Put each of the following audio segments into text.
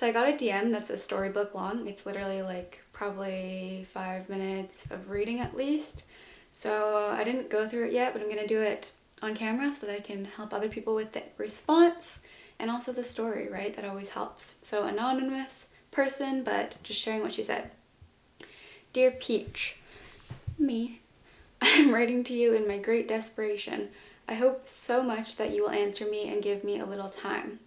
So I got a DM that's a storybook long. It's literally like probably 5 minutes of reading at least. So I didn't go through it yet, but I'm going to do it on camera so that I can help other people with the response and also the story, right? That always helps. So anonymous person, but just sharing what she said. Dear Peach, me, I'm writing to you in my great desperation. I hope so much that you will answer me and give me a little time.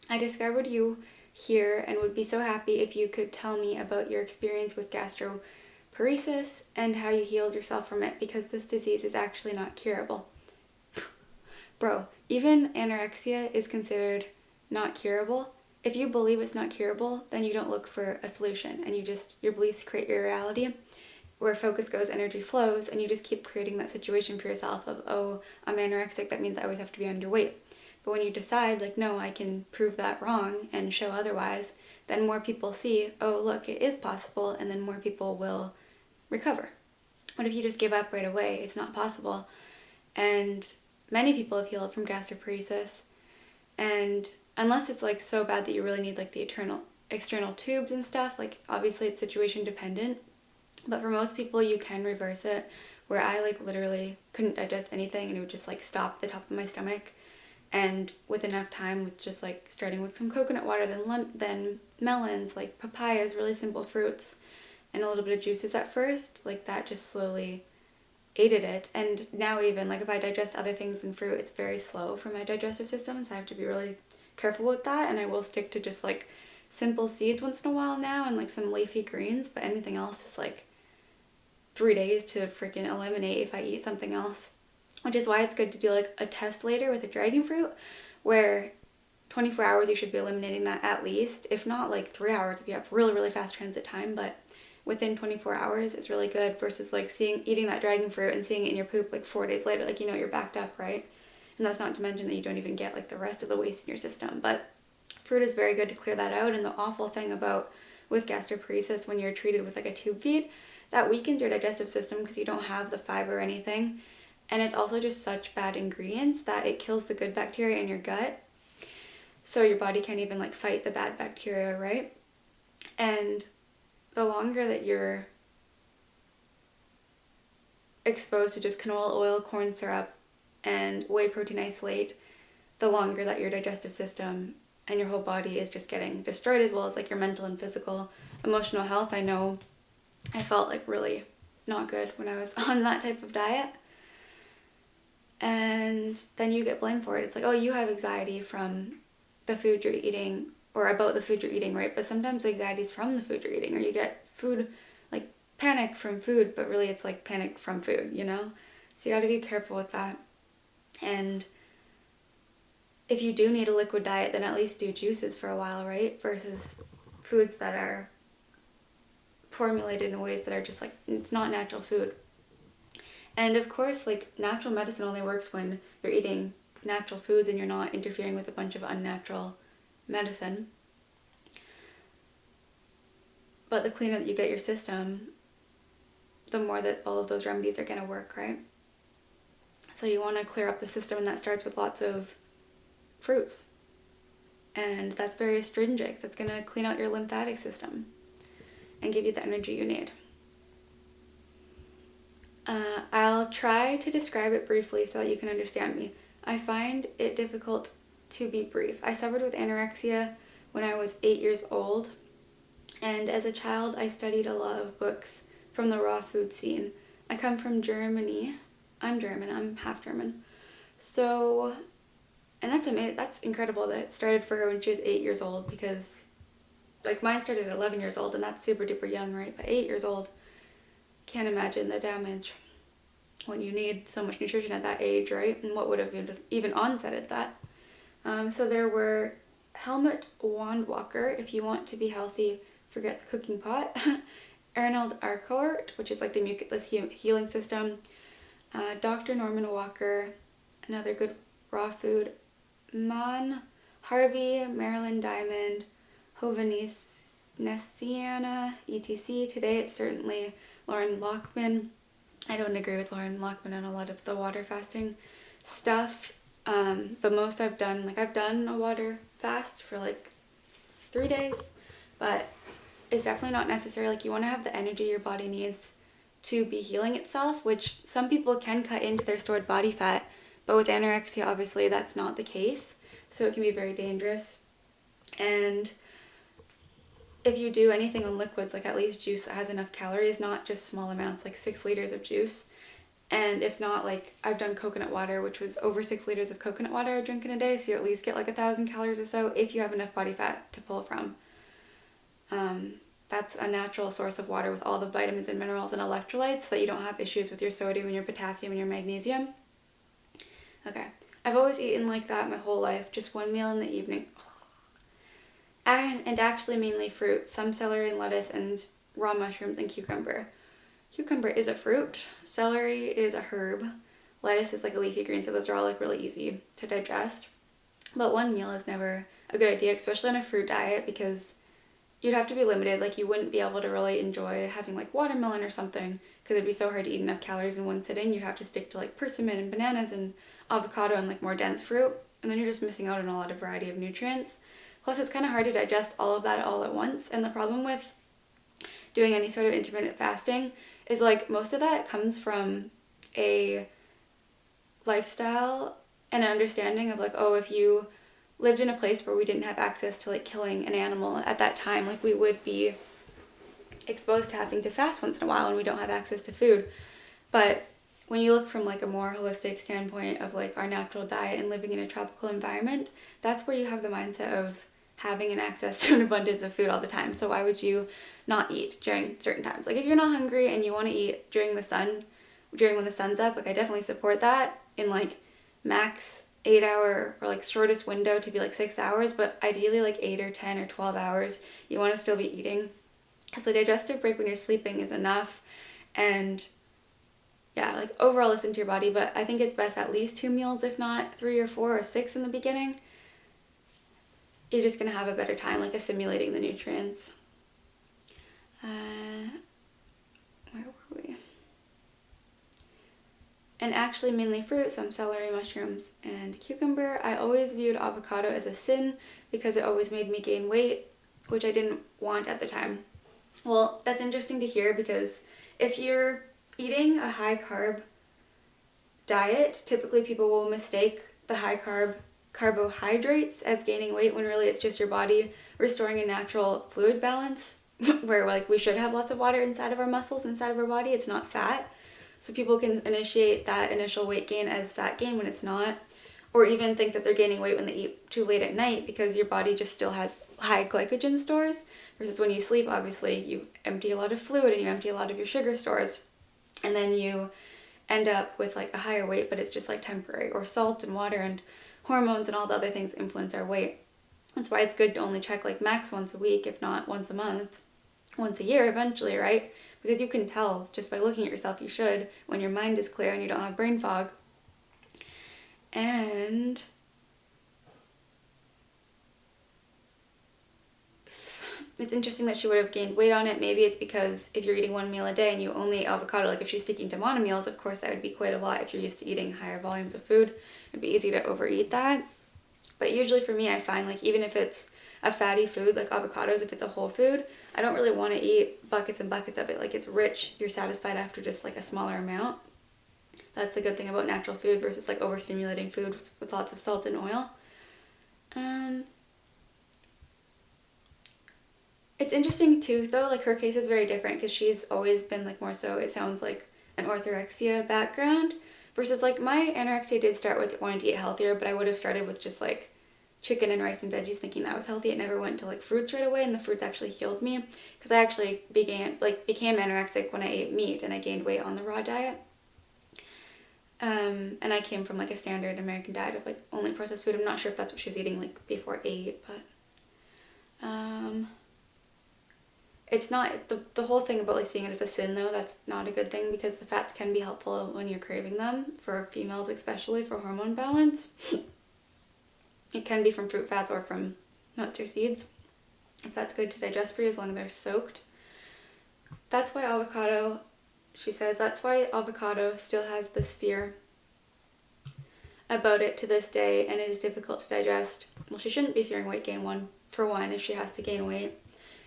I discovered you here and would be so happy if you could tell me about your experience with gastroparesis and how you healed yourself from it, because this disease is actually not curable. Bro, even anorexia is considered not curable. If you believe it's not curable, then you don't look for a solution, and your beliefs create your reality. Where focus goes, energy flows, and you just keep creating that situation for yourself of, oh, I'm anorexic, that means I always have to be underweight. But when you decide, like, no, I can prove that wrong and show otherwise, then more people see, oh, look, it is possible, and then more people will recover. But if you just give up right away, it's not possible. And many people have healed from gastroparesis, and unless it's like so bad that you really need like the external tubes and stuff, like obviously it's situation dependent, but for most people you can reverse it, where I like literally couldn't digest anything and it would just like stop the top of my stomach. And with enough time, with just like starting with some coconut water, then melons, like papayas, really simple fruits, and a little bit of juices at first, like that just slowly aided it. And now even like if I digest other things than fruit, it's very slow for my digestive system, so I have to be really careful with that. And I will stick to just like simple seeds once in a while now and like some leafy greens, but anything else is like 3 days to freaking eliminate if I eat something else. Which is why it's good to do like a test later with a dragon fruit, where 24 hours you should be eliminating that at least, if not like 3 hours if you have really, really fast transit time. But within 24 hours is really good, versus like eating that dragon fruit and seeing it in your poop like 4 days later, like, you know, you're backed up, right? And that's not to mention that you don't even get like the rest of the waste in your system. But fruit is very good to clear that out. And the awful thing about with gastroparesis, when you're treated with like a tube feed, that weakens your digestive system because you don't have the fiber or anything. And it's also just such bad ingredients that it kills the good bacteria in your gut. So your body can't even like fight the bad bacteria, right? And the longer that you're exposed to just canola oil, corn syrup, and whey protein isolate, the longer that your digestive system and your whole body is just getting destroyed, as well as like your mental and physical, emotional health. I know I felt like really not good when I was on that type of diet. And then you get blamed for it. It's like, oh, you have anxiety from the food you're eating, or about the food you're eating, right? But sometimes the anxiety is from the food you're eating, or you get food, like panic from food, but really it's like panic from food, you know? So you gotta be careful with that. And if you do need a liquid diet, then at least do juices for a while, right? Versus foods that are formulated in ways that are just like, it's not natural food. And of course, like, natural medicine only works when you're eating natural foods and you're not interfering with a bunch of unnatural medicine. But the cleaner that you get your system, the more that all of those remedies are going to work, right? So you want to clear up the system, and that starts with lots of fruits. And that's very astringent. That's going to clean out your lymphatic system and give you the energy you need. I'll try to describe it briefly so that you can understand me. I find it difficult to be brief. I suffered with anorexia when I was 8 years old, and as a child I studied a lot of books from the raw food scene. I come from Germany. I'm German. I'm half German. So, and that's amazing. That's incredible that it started for her when she was 8 years old, because like mine started at 11 years old, and that's super duper young, right? But 8 years old, can't imagine the damage when you need so much nutrition at that age, right? And what would have even onsetted that. So there were Helmut Wandwalker, if you want to be healthy, forget the cooking pot. Arnold Arcourt, which is like the mucus healing system. Dr. Norman Walker, another good raw food. Harvey, Marilyn Diamond, Hovhanessiana, etc. Today it's certainly Lauren Lockman. I don't agree with Lauren Lockman on a lot of the water fasting stuff. The most I've done a water fast for like 3 days, but it's definitely not necessary. Like, you want to have the energy your body needs to be healing itself, which some people can cut into their stored body fat, but with anorexia, obviously, that's not the case. So it can be very dangerous. And if you do anything on liquids, like at least juice that has enough calories, not just small amounts, like 6 liters of juice. And if not, like, I've done coconut water, which was over 6 liters of coconut water I drink in a day, so you at least get like 1,000 calories or so if you have enough body fat to pull from. That's a natural source of water with all the vitamins and minerals and electrolytes, so that you don't have issues with your sodium and your potassium and your magnesium. Okay, I've always eaten like that my whole life, just one meal in the evening. And actually mainly fruit, some celery and lettuce and raw mushrooms and cucumber. Cucumber is a fruit, celery is a herb, lettuce is like a leafy green, so those are all like really easy to digest. But one meal is never a good idea, especially on a fruit diet, because you'd have to be limited. Like, you wouldn't be able to really enjoy having like watermelon or something, because it'd be so hard to eat enough calories in one sitting. You'd have to stick to like persimmon and bananas and avocado and like more dense fruit, and then you're just missing out on a lot of variety of nutrients. Plus, it's kind of hard to digest all of that all at once. And the problem with doing any sort of intermittent fasting is like most of that comes from a lifestyle and an understanding of like, oh, if you lived in a place where we didn't have access to like killing an animal at that time, like we would be exposed to having to fast once in a while when we don't have access to food. But when you look from like a more holistic standpoint of like our natural diet and living in a tropical environment, that's where you have the mindset of having an access to an abundance of food all the time. So why would you not eat during certain times? Like, if you're not hungry and you want to eat during when the sun's up, like I definitely support that in like max 8 hour or like shortest window to be like 6 hours, but ideally like 8 or 10 or 12 hours you want to still be eating, because the digestive break when you're sleeping is enough. And yeah, like overall listen to your body, but I think it's best at least 2 meals, if not 3 or 4 or 6 in the beginning. You're just going to have a better time like assimilating the nutrients. Where were we? And actually mainly fruit, some celery, mushrooms, and cucumber. I always viewed avocado as a sin because it always made me gain weight, which I didn't want at the time. Well, that's interesting to hear, because if you're eating a high carb diet, typically people will mistake the high carb carbohydrates as gaining weight, when really it's just your body restoring a natural fluid balance where like we should have lots of water inside of our muscles, inside of our body. It's not fat. So people can initiate that initial weight gain as fat gain when it's not, or even think that they're gaining weight when they eat too late at night, because your body just still has high glycogen stores, versus when you sleep, obviously you empty a lot of fluid and you empty a lot of your sugar stores, and then you end up with like a higher weight, but it's just like temporary. Or salt and water and hormones and all the other things influence our weight. That's why it's good to only check like max once a week, if not once a month, once a year eventually, right? Because you can tell just by looking at yourself, you should, when your mind is clear and you don't have brain fog. And it's interesting that she would have gained weight on it. Maybe it's because if you're eating 1 meal a day and you only eat avocado, like if she's sticking to mono meals, of course that would be quite a lot. If you're used to eating higher volumes of food, it'd be easy to overeat that. But usually for me, I find like even if it's a fatty food, like avocados, if it's a whole food, I don't really want to eat buckets and buckets of it. Like, it's rich, you're satisfied after just like a smaller amount. That's the good thing about natural food versus like overstimulating food with lots of salt and oil. It's interesting too, though, like her case is very different, because she's always been like more so, it sounds like, an orthorexia background, versus like my anorexia did start with wanting to eat healthier, but I would have started with just like chicken and rice and veggies thinking that was healthy. It never went to like fruits right away, and the fruits actually healed me, because I actually became anorexic when I ate meat and I gained weight on the raw diet. And I came from like a standard American diet of like only processed food. I'm not sure if that's what she was eating like before 8, but it's not the whole thing about like seeing it as a sin, though. That's not a good thing, because the fats can be helpful when you're craving them, for females especially, for hormone balance. It can be from fruit fats or from nuts or seeds, if that's good to digest for you, as long as they're soaked. That's why avocado, she says, that's why avocado still has this fear about it to this day, and it is difficult to digest. Well, she shouldn't be fearing weight gain, one, for one, if she has to gain weight.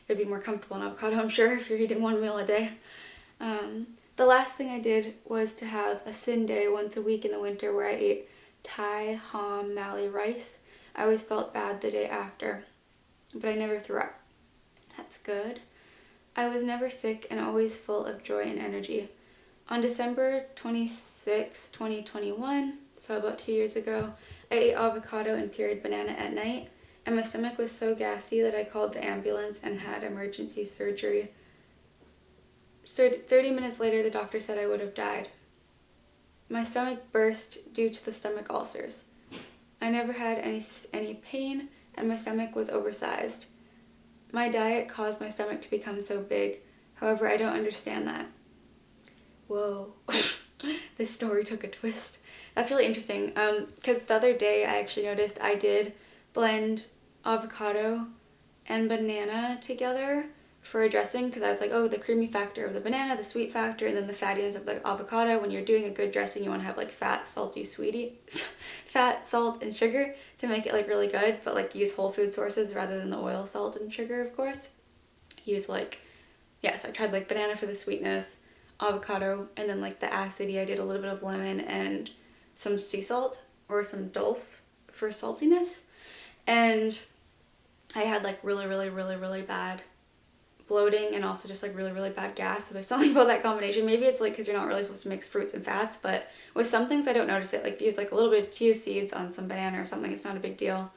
It would be more comfortable in avocado, I'm sure, if you're eating 1 meal a day. The last thing I did was to have a sin day once a week in the winter where I ate Thai Hom Mali rice. I always felt bad the day after, but I never threw up. That's good. I was never sick and always full of joy and energy. On December 26, 2021, so about 2 years ago, I ate avocado and pureed banana at night, and my stomach was so gassy that I called the ambulance and had emergency surgery. 30 minutes later, the doctor said I would have died. My stomach burst due to the stomach ulcers. I never had any pain, and my stomach was oversized. My diet caused my stomach to become so big. However, I don't understand that. Whoa, this story took a twist. That's really interesting, because the other day I actually noticed I did blend avocado and banana together for a dressing, because I was like, oh, the creamy factor of the banana, the sweet factor, and then the fattiness of the avocado. When you're doing a good dressing, you want to have like fat, salty, fat, salt, and sugar to make it like really good, but like use whole food sources rather than the oil, salt, and sugar, of course. Use so I tried like banana for the sweetness, avocado, and then like the acidity, I did a little bit of lemon and some sea salt or some dulse for saltiness. And I had like really bad bloating and also just like really bad gas. So there's something about that combination. Maybe it's like because you're not really supposed to mix fruits and fats, but with some things I don't notice it. Like if you use like a little bit of chia seeds on some banana or something, it's not a big deal.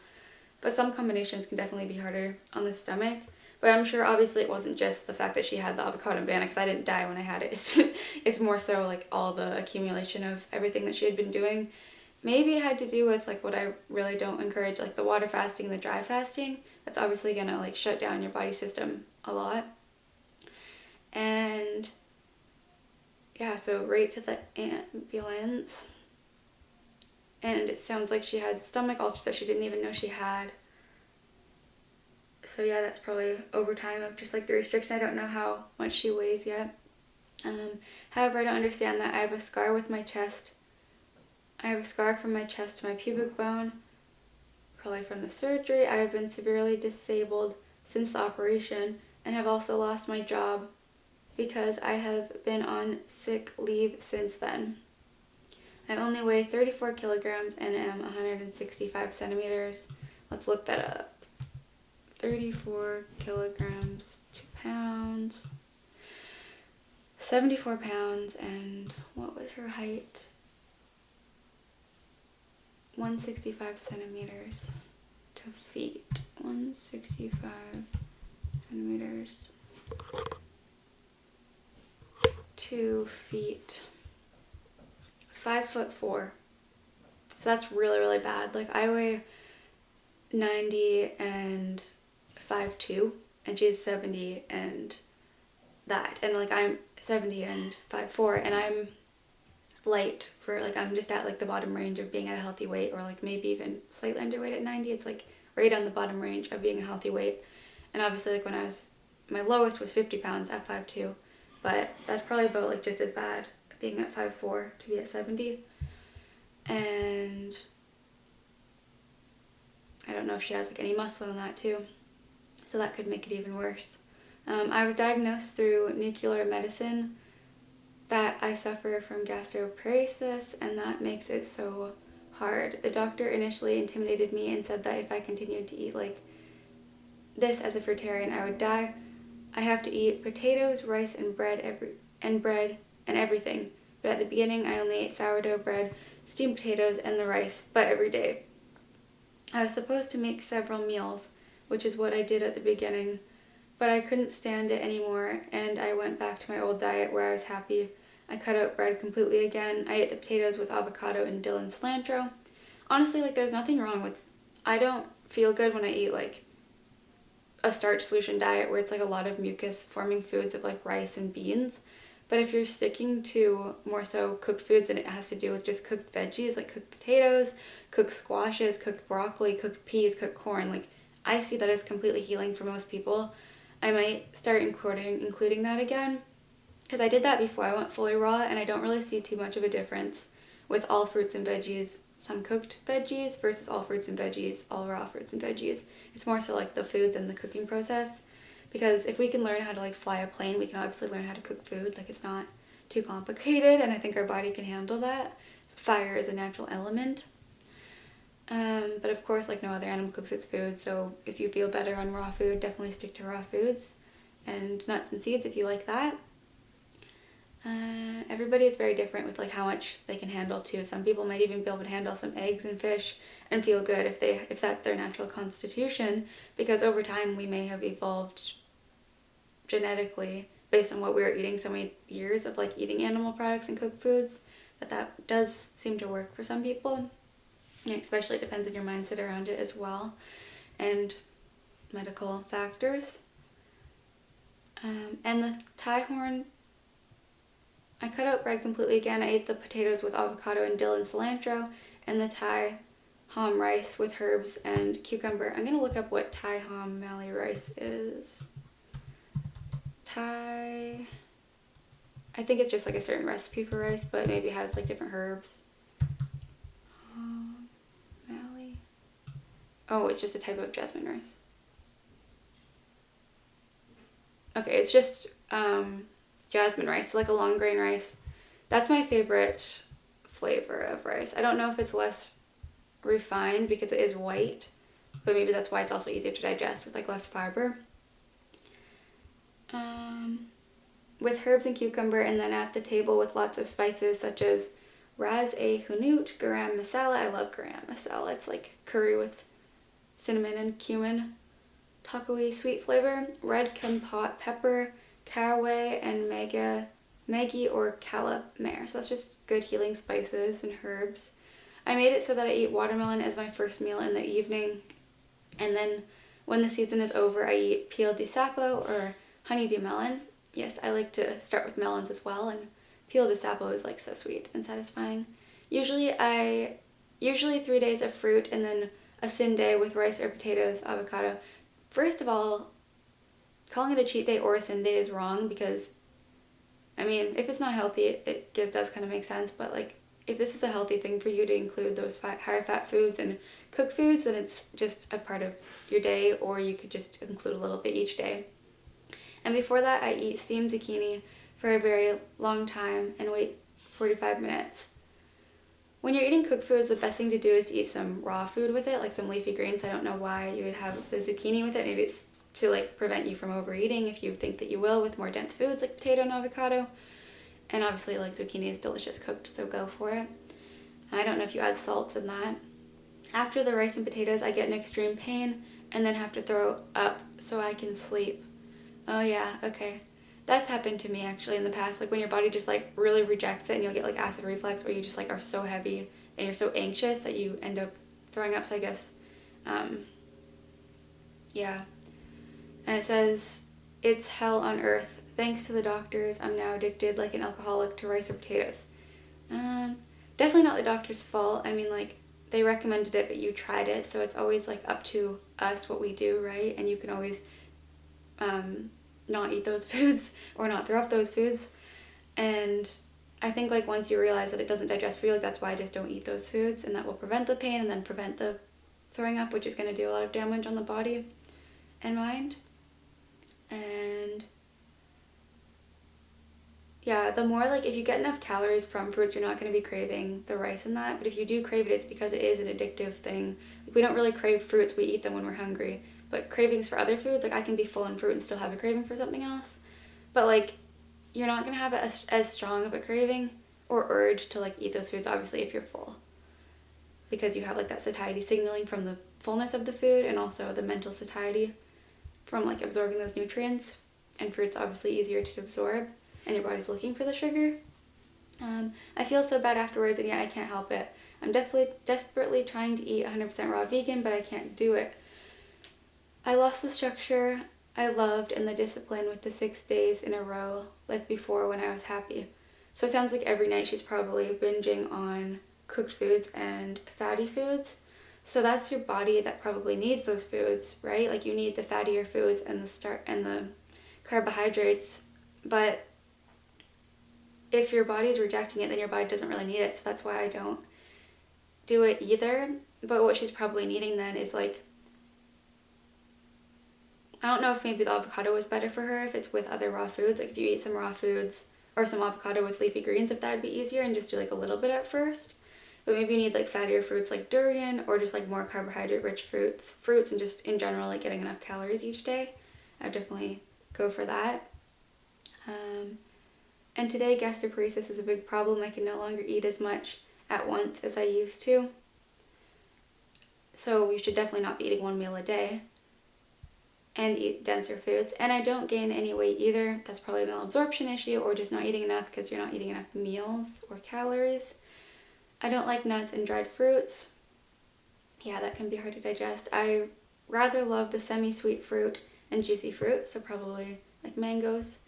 But some combinations can definitely be harder on the stomach. But I'm sure obviously it wasn't just the fact that she had the avocado and banana, because I didn't die when I had it. It's more so like all the accumulation of everything that she had been doing. Maybe it had to do with like what I really don't encourage, like the water fasting and the dry fasting. That's obviously gonna like shut down your body system a lot. And yeah, so right to the ambulance. And it sounds like she had stomach ulcers that she didn't even know she had. So yeah, that's probably over time of just like the restriction. I don't know how much she weighs yet. However, I don't understand that. I have a scar with my chest. I have a scar from my chest to my pubic bone, probably from the surgery. I have been severely disabled since the operation and have also lost my job because I have been on sick leave since then. I only weigh 34 kilograms and am 165 centimeters. Let's look that up. 34 kilograms, 2 pounds, 74 pounds, and what was her height? 165 centimeters to feet. 165 centimeters to feet. 5'4". So that's really bad. Like I weigh 90 and 5'2", and she's 70 and that, and like I'm 70 and 5'4", and I'm light for like, I'm just at like the bottom range of being at a healthy weight, or like maybe even slightly underweight at 90. It's like right on the bottom range of being a healthy weight. And obviously like when I was, my lowest was 50 pounds at 5'2", but that's probably about like just as bad being at 5'4" to be at 70. And I don't know if she has like any muscle in that too, so that could make it even worse. I was diagnosed through nuclear medicine that I suffer from gastroparesis, and that makes it so hard. The doctor initially intimidated me and said that if I continued to eat like this as a fruitarian, I would die. I have to eat potatoes, rice, and bread and everything. But at the beginning, I only ate sourdough bread, steamed potatoes, and the rice, but every day. I was supposed to make several meals, which is what I did at the beginning, but I couldn't stand it anymore, and I went back to my old diet where I was happy. I cut out bread completely again. I ate the potatoes with avocado and dill and cilantro. Honestly, like there's nothing wrong with, I don't feel good when I eat like a starch solution diet where it's like a lot of mucus forming foods of like rice and beans. But if you're sticking to more so cooked foods and it has to do with just cooked veggies, like cooked potatoes, cooked squashes, cooked broccoli, cooked peas, cooked corn, like I see that as completely healing for most people. I might start including that again, because I did that before I went fully raw, and I don't really see too much of a difference with all fruits and veggies some cooked veggies versus all fruits and veggies, all raw fruits and veggies. It's more so like the food than the cooking process. Because if we can learn how to like fly a plane, we can obviously learn how to cook food. Like it's not too complicated, and I think our body can handle that. Fire is a natural element. But of course, like no other animal cooks its food, so if you feel better on raw food, definitely stick to raw foods. And nuts and seeds if you like that. Everybody is very different with like how much they can handle too. Some people might even be able to handle some eggs and fish and feel good if that's their natural constitution, because over time we may have evolved genetically based on what we were eating, so many years of like eating animal products and cooked foods, that does seem to work for some people. And especially depends on your mindset around it as well, and medical factors. And the Thai horn, I cut out bread completely again. I ate the potatoes with avocado and dill and cilantro, and the Thai hom rice with herbs and cucumber. I'm going to look up what Thai hom Malay rice is. Thai, I think it's just like a certain recipe for rice, but maybe it has like different herbs. Malay. Oh, it's just a type of jasmine rice. Okay, it's just jasmine rice, like a long grain rice. That's my favorite flavor of rice. I don't know if it's less refined because it is white, but maybe that's why it's also easier to digest with like less fiber. With herbs and cucumber, and then at the table with lots of spices such as ras-e-hanout, garam masala. I love garam masala. It's like curry with cinnamon and cumin. Taco-y sweet flavor, red kompot pepper, caraway, and Maggi or calamare. So that's just good healing spices and herbs. I made it so that I eat watermelon as my first meal in the evening, and then when the season is over, I eat peel di sapo or honeydew melon. Yes, I like to start with melons as well, and peel di sapo is like so sweet and satisfying. Usually 3 days of fruit and then a sin day with rice or potatoes, avocado. First of all, calling it a cheat day or a sin day is wrong, because, I mean, if it's not healthy, it does kind of make sense, but like, if this is a healthy thing for you to include those higher fat foods and cooked foods, then it's just a part of your day, or you could just include a little bit each day. And before that, I eat steamed zucchini for a very long time and wait 45 minutes. When you're eating cooked foods, the best thing to do is to eat some raw food with it, like some leafy greens. I don't know why you would have the zucchini with it. Maybe it's to like prevent you from overeating if you think that you will with more dense foods like potato and avocado. And obviously like zucchini is delicious cooked, so go for it. I don't know if you add salt in that. After the rice and potatoes, I get an extreme pain and then have to throw up so I can sleep. Oh yeah, okay. That's happened to me actually in the past, like when your body just like really rejects it and you'll get like acid reflux, or you just like are so heavy and you're so anxious that you end up throwing up. So I guess, yeah. And it says, it's hell on earth. Thanks to the doctors, I'm now addicted like an alcoholic to rice or potatoes. Definitely not the doctor's fault. I mean, like, they recommended it, but you tried it, so it's always like up to us what we do, right? And you can always not eat those foods or not throw up those foods. And I think like once you realize that it doesn't digest for you, like that's why I just don't eat those foods, and that will prevent the pain and then prevent the throwing up, which is going to do a lot of damage on the body and mind. And yeah, the more like if you get enough calories from fruits, you're not going to be craving the rice and that. But if you do crave it, it's because it is an addictive thing. Like, we don't really crave fruits, we eat them when we're hungry. But cravings for other foods, like I can be full on fruit and still have a craving for something else. But like, you're not going to have as strong of a craving or urge to like eat those foods, obviously, if you're full. Because you have like that satiety signaling from the fullness of the food, and also the mental satiety from like absorbing those nutrients. And fruit's obviously easier to absorb, and your body's looking for the sugar. I feel so bad afterwards, and yeah, I can't help it. I'm desperately trying to eat 100% raw vegan, but I can't do it. I lost the structure I loved and the discipline with the 6 days in a row, like before when I was happy. So it sounds like every night she's probably binging on cooked foods and fatty foods. So that's your body that probably needs those foods, right? Like you need the fattier foods and the carbohydrates. But if your body's rejecting it, then your body doesn't really need it. So that's why I don't do it either, but what she's probably needing then is like, I don't know if maybe the avocado is better for her if it's with other raw foods. Like if you eat some raw foods or some avocado with leafy greens, if that would be easier, and just do like a little bit at first. But maybe you need like fattier fruits like durian, or just like more carbohydrate rich fruits and just in general like getting enough calories each day. I would definitely go for that. And today gastroparesis is a big problem. I can no longer eat as much at once as I used to. So you should definitely not be eating one meal a day and eat denser foods. And I don't gain any weight either. That's probably a malabsorption issue, or just not eating enough because you're not eating enough meals or calories. I don't like nuts and dried fruits. Yeah, that can be hard to digest. I rather love the semi-sweet fruit and juicy fruit, so probably like mangoes.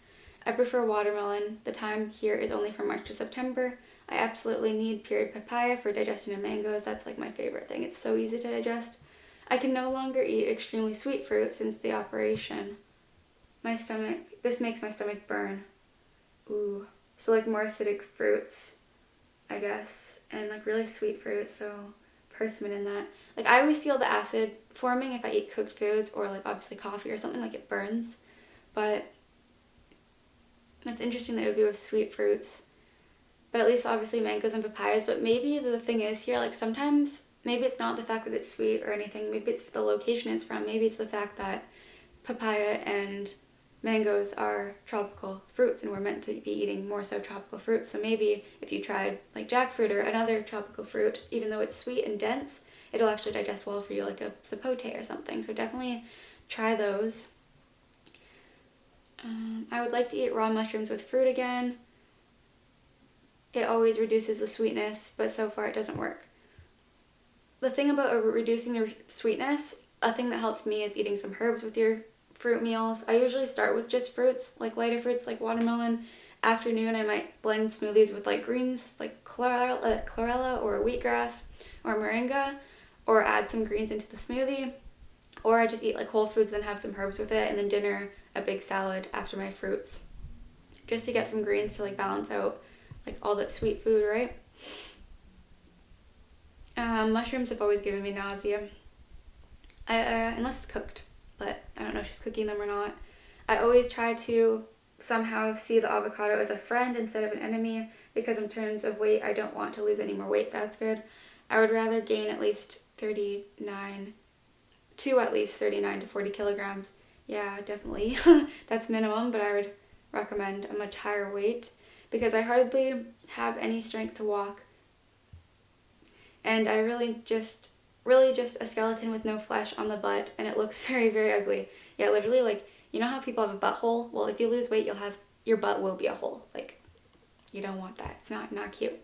I prefer watermelon. The time here is only from March to September. I absolutely need pureed papaya for digestion of mangoes. That's like my favorite thing. It's so easy to digest. I can no longer eat extremely sweet fruit since the operation. This makes my stomach burn. Ooh. So like more acidic fruits, I guess, and like really sweet fruit, so persimmon in that. Like I always feel the acid forming if I eat cooked foods or like obviously coffee or something, like it burns. But it's interesting that it would be with sweet fruits. But at least obviously mangoes and papayas. But maybe the thing is here, like sometimes maybe it's not the fact that it's sweet or anything. Maybe it's the location it's from. Maybe it's the fact that papaya and mangoes are tropical fruits and we're meant to be eating more so tropical fruits. So maybe if you tried like jackfruit or another tropical fruit, even though it's sweet and dense, it'll actually digest well for you, like a sapote or something. So definitely try those. I would like to eat raw mushrooms with fruit again. It always reduces the sweetness, but so far it doesn't work. The thing about reducing your sweetness, a thing that helps me is eating some herbs with your fruit meals. I usually start with just fruits, like lighter fruits like watermelon. Afternoon I might blend smoothies with like greens like chlorella or wheatgrass or moringa, or add some greens into the smoothie. Or I just eat like whole foods and have some herbs with it, and then dinner a big salad after my fruits, just to get some greens to like balance out like all that sweet food, right? Mushrooms have always given me nausea, unless it's cooked, but I don't know if she's cooking them or not. I always try to somehow see the avocado as a friend instead of an enemy, because in terms of weight, I don't want to lose any more weight. That's good. I would rather gain at least 39 to 40 kilograms. Yeah, definitely. That's minimum, but I would recommend a much higher weight because I hardly have any strength to walk. And I really just a skeleton with no flesh on the butt, and it looks very, very ugly. Yeah, literally, like, you know how people have a butthole? Well, if you lose weight, your butt will be a hole. Like, you don't want that. It's not cute.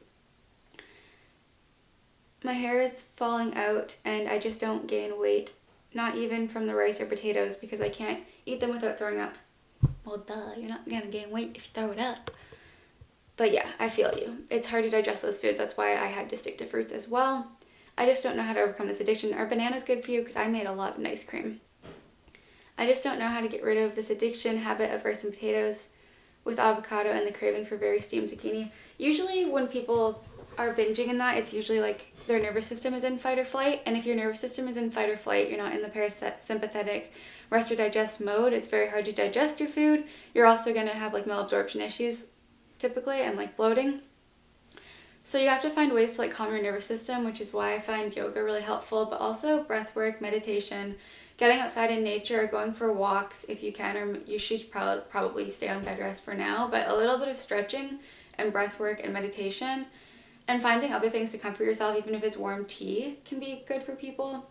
My hair is falling out, and I just don't gain weight, not even from the rice or potatoes, because I can't eat them without throwing up. Well, duh, you're not gonna gain weight if you throw it up. But yeah, I feel you. It's hard to digest those foods. That's why I had to stick to fruits as well. I just don't know how to overcome this addiction. Are bananas good for you? Because I made a lot of ice cream. I just don't know how to get rid of this addiction habit of rice and potatoes with avocado and the craving for very steamed zucchini. Usually when people are binging in that, it's usually like their nervous system is in fight or flight. And if your nervous system is in fight or flight, you're not in the parasympathetic rest or digest mode. It's very hard to digest your food. You're also going to have like malabsorption issues typically, and like bloating. So you have to find ways to like calm your nervous system, which is why I find yoga really helpful, but also breath work, meditation, getting outside in nature, going for walks if you can, or you should probably stay on bed rest for now, but a little bit of stretching and breath work and meditation, and finding other things to comfort yourself, even if it's warm tea, can be good for people.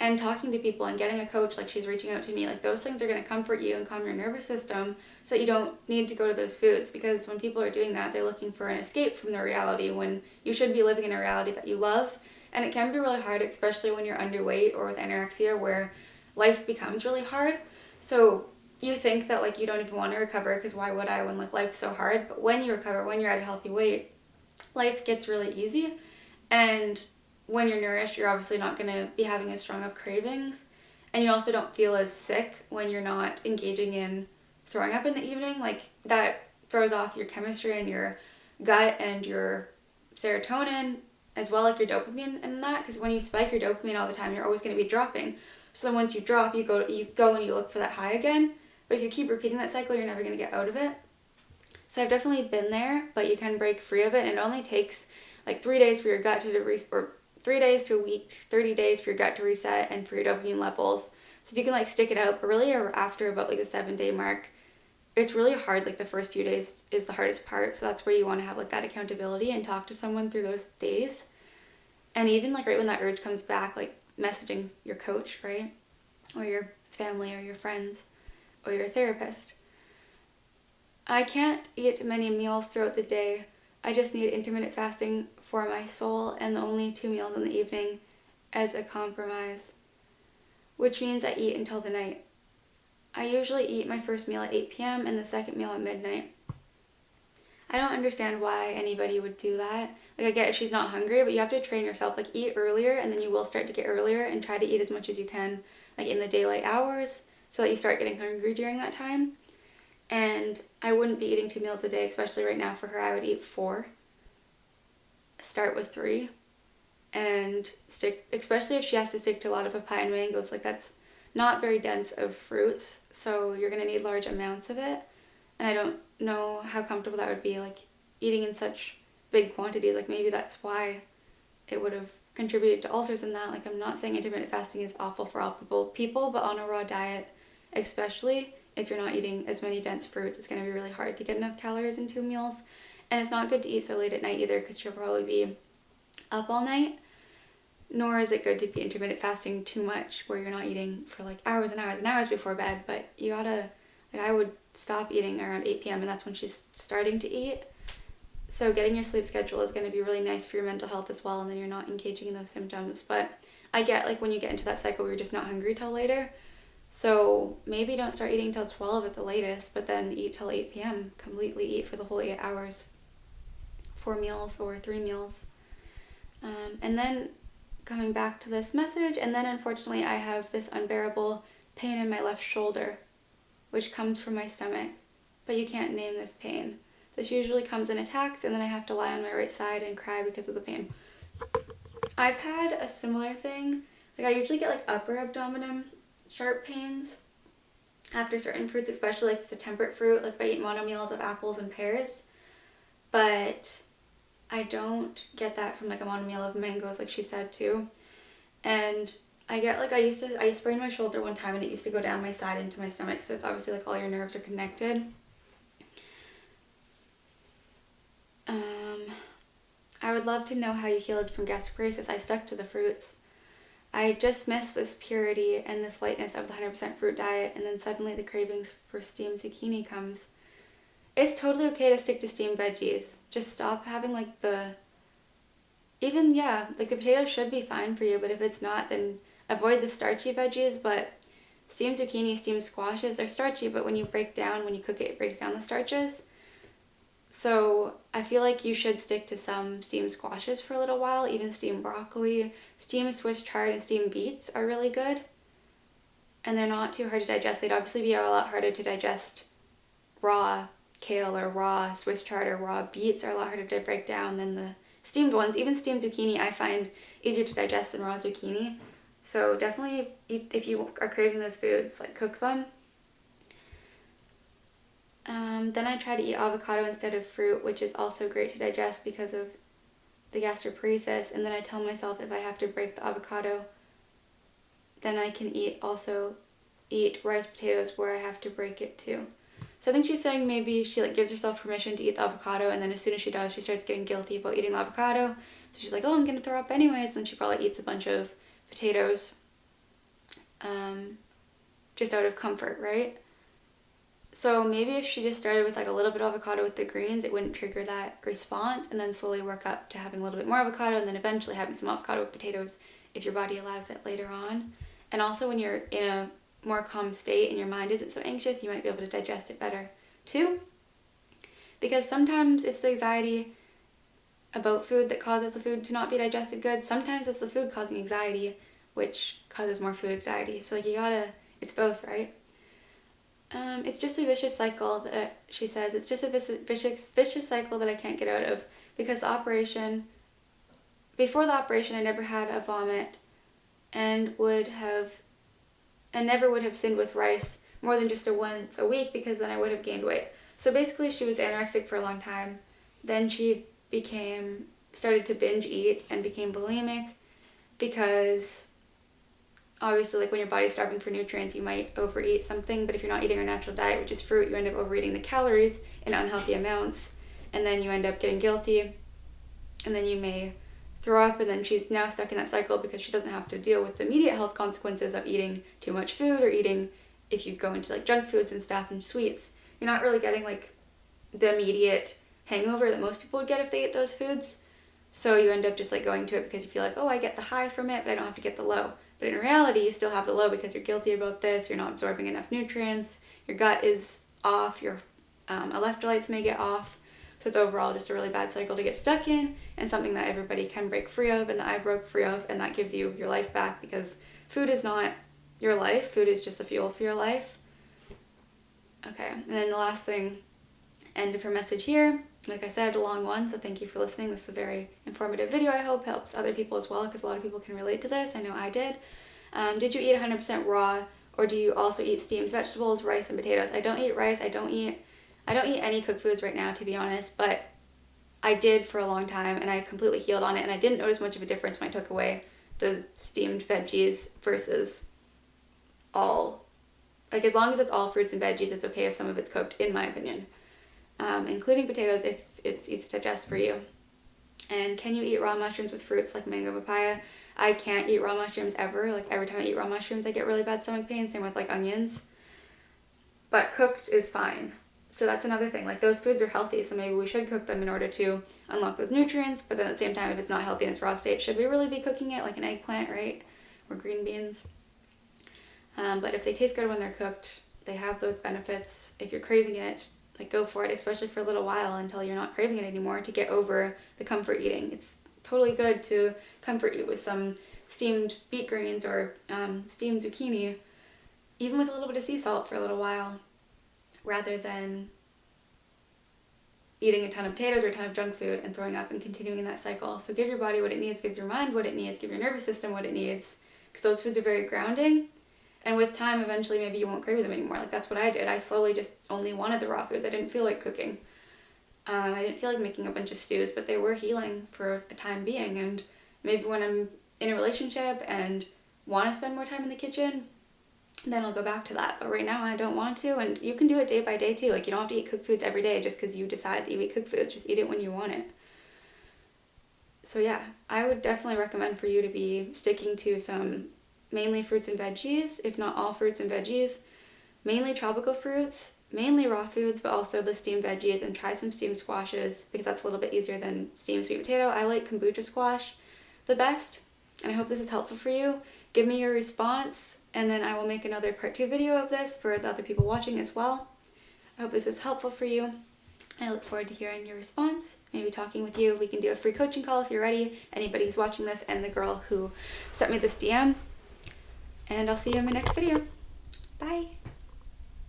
And talking to people and getting a coach, like she's reaching out to me, like those things are going to comfort you and calm your nervous system so that you don't need to go to those foods, because when people are doing that, they're looking for an escape from their reality when you should be living in a reality that you love. And it can be really hard, especially when you're underweight or with anorexia, where life becomes really hard. So you think that like you don't even want to recover, because why would I when like life's so hard? But when you recover, when you're at a healthy weight, life gets really easy. And when you're nourished, you're obviously not going to be having as strong of cravings. And you also don't feel as sick when you're not engaging in throwing up in the evening. Like that throws off your chemistry and your gut and your serotonin as well, like your dopamine and that, because when you spike your dopamine all the time, you're always going to be dropping. So then once you drop, you go and you look for that high again. But if you keep repeating that cycle, you're never going to get out of it. So I've definitely been there, but you can break free of it, and it only takes like 3 days for your gut or 3 days to a week, 30 days for your gut to reset and for your dopamine levels. So if you can like stick it out, but really after about like the 7-day mark, it's really hard. Like the first few days is the hardest part. So that's where you want to have like that accountability and talk to someone through those days. And even like right when that urge comes back, like messaging your coach, right? Or your family or your friends or your therapist. I can't eat many meals throughout the day. I just need intermittent fasting for my soul and only 2 meals in the evening as a compromise, which means I eat until the night. I usually eat my first meal at 8 p.m. and the second meal at midnight. I don't understand why anybody would do that. Like, I get if she's not hungry, but you have to train yourself. Like, eat earlier, and then you will start to get earlier, and try to eat as much as you can, like, in the daylight hours, so that you start getting hungry during that time. And I wouldn't be eating 2 meals a day, especially right now for her. I would eat 4. Start with 3. And stick, especially if she has to stick to a lot of papaya and mangoes, like, that's not very dense of fruits, so you're going to need large amounts of it. And I don't know how comfortable that would be, like, eating in such big quantities. Like, maybe that's why it would have contributed to ulcers and that. Like, I'm not saying intermittent fasting is awful for all people, but on a raw diet, especially if you're not eating as many dense fruits, it's going to be really hard to get enough calories in 2 meals. And it's not good to eat so late at night either, because you'll probably be up all night. Nor is it good to be intermittent fasting too much, where you're not eating for like hours and hours and hours before bed. But you gotta, like, I would stop eating around 8 p.m. and that's when she's starting to eat. So getting your sleep schedule is going to be really nice for your mental health as well, and then you're not engaging in those symptoms. But I get, like, when you get into that cycle where you're just not hungry till later, so maybe don't start eating till 12 at the latest, but then eat till 8 p.m. Completely eat for the whole 8 hours, 4 meals or 3 meals. And then coming back to this message, and then unfortunately I have this unbearable pain in my left shoulder, which comes from my stomach, but you can't name this pain. This usually comes in attacks, and then I have to lie on my right side and cry because of the pain. I've had a similar thing. Like, I usually get like upper abdomen sharp pains after certain fruits, especially like if it's a temperate fruit, like if I eat monomeals of apples and pears, but I don't get that from like a monomeal of mangoes, like she said too. And I get like, I sprained my shoulder one time and it used to go down my side into my stomach, so it's obviously like all your nerves are connected. I would love to know how you healed from gastroparesis. I stuck to the fruits. I just missed this purity and this lightness of the 100% fruit diet, and then suddenly the cravings for steamed zucchini comes. It's totally okay to stick to steamed veggies. Just stop having like the potatoes should be fine for you, but if it's not, then avoid the starchy veggies. But steamed zucchini, steamed squashes, they're starchy, but when you cook it, it breaks down the starches. So I feel like you should stick to some steamed squashes for a little while, even steamed broccoli. Steamed Swiss chard and steamed beets are really good. And they're not too hard to digest. They'd obviously be a lot harder to digest raw kale or raw Swiss chard or raw beets are a lot harder to break down than the steamed ones. Even steamed zucchini I find easier to digest than raw zucchini. So definitely eat, if you are craving those foods, like, cook them. Then I try to eat avocado instead of fruit, which is also great to digest because of the gastroparesis. And then I tell myself if I have to break the avocado, then I can eat rice potatoes where I have to break it too. So I think she's saying maybe she like gives herself permission to eat the avocado, and then as soon as she does, she starts getting guilty about eating the avocado. So she's like, oh, I'm going to throw up anyways. And then she probably eats a bunch of potatoes just out of comfort, right? So maybe if she just started with like a little bit of avocado with the greens, it wouldn't trigger that response, and then slowly work up to having a little bit more avocado, and then eventually having some avocado with potatoes if your body allows it later on. And also when you're in a more calm state and your mind isn't so anxious, you might be able to digest it better too. Because sometimes it's the anxiety about food that causes the food to not be digested good. Sometimes it's the food causing anxiety, which causes more food anxiety. So like it's both, right? It's just a vicious cycle that she says. It's just a vicious cycle that I can't get out of because before the operation, I never had a vomit and never would have sinned with rice more than just once a week, because then I would have gained weight. So basically she was anorexic for a long time. Then she started to binge eat and became bulimic, because obviously, like, when your body's starving for nutrients, you might overeat something, but if you're not eating your natural diet, which is fruit, you end up overeating the calories in unhealthy amounts, and then you end up getting guilty, and then you may throw up, and then she's now stuck in that cycle because she doesn't have to deal with the immediate health consequences of eating too much food, or eating, if you go into like junk foods and stuff and sweets, you're not really getting like the immediate hangover that most people would get if they ate those foods. So you end up just like going to it because you feel like, oh, I get the high from it, but I don't have to get the low. But in reality, you still have the low because you're guilty about this, you're not absorbing enough nutrients, your gut is off, your electrolytes may get off. So it's overall just a really bad cycle to get stuck in, and something that everybody can break free of, and that I broke free of, and that gives you your life back, because food is not your life, food is just the fuel for your life. Okay, and then the last thing, end of her message here. Like I said, a long one, so thank you for listening. This is a very informative video. I hope helps other people as well, because a lot of people can relate to this. I know I did. Did you eat 100% raw, or do you also eat steamed vegetables, rice, and potatoes? I don't eat rice. I don't eat any cooked foods right now, to be honest, but I did for a long time, and I completely healed on it, and I didn't notice much of a difference when I took away the steamed veggies versus all, like, as long as it's all fruits and veggies, it's okay if some of it's cooked, in my opinion, including potatoes if it's easy to digest for you. And can you eat raw mushrooms with fruits like mango, papaya? I can't eat raw mushrooms ever. Like, every time I eat raw mushrooms, I get really bad stomach pain, same with like onions, but cooked is fine. So that's another thing, like, those foods are healthy, so maybe we should cook them in order to unlock those nutrients, but then at the same time, if it's not healthy in its raw state, should we really be cooking it like an eggplant, right? Or green beans? But if they taste good when they're cooked, they have those benefits. If you're craving it, like, go for it, especially for a little while until you're not craving it anymore, to get over the comfort eating. It's totally good to comfort eat with some steamed beet greens or steamed zucchini, even with a little bit of sea salt for a little while, rather than eating a ton of potatoes or a ton of junk food and throwing up and continuing in that cycle. So give your body what it needs, give your mind what it needs, give your nervous system what it needs, because those foods are very grounding. And with time, eventually, maybe you won't crave them anymore. Like, that's what I did. I slowly just only wanted the raw foods. I didn't feel like cooking. I didn't feel like making a bunch of stews, but they were healing for a time being. And maybe when I'm in a relationship and want to spend more time in the kitchen, then I'll go back to that. But right now, I don't want to. And you can do it day by day, too. Like, you don't have to eat cooked foods every day just because you decide that you eat cooked foods. Just eat it when you want it. So, yeah, I would definitely recommend for you to be sticking to some mainly fruits and veggies, if not all fruits and veggies, mainly tropical fruits, mainly raw foods, but also the steamed veggies, and try some steamed squashes, because that's a little bit easier than steamed sweet potato. I like kombucha squash the best, and I hope this is helpful for you. Give me your response, and then I will make another part 2 video of this for the other people watching as well. I hope this is helpful for you. I look forward to hearing your response, maybe talking with you. We can do a free coaching call if you're ready, anybody who's watching this, and the girl who sent me this DM. And I'll see you in my next video. Bye!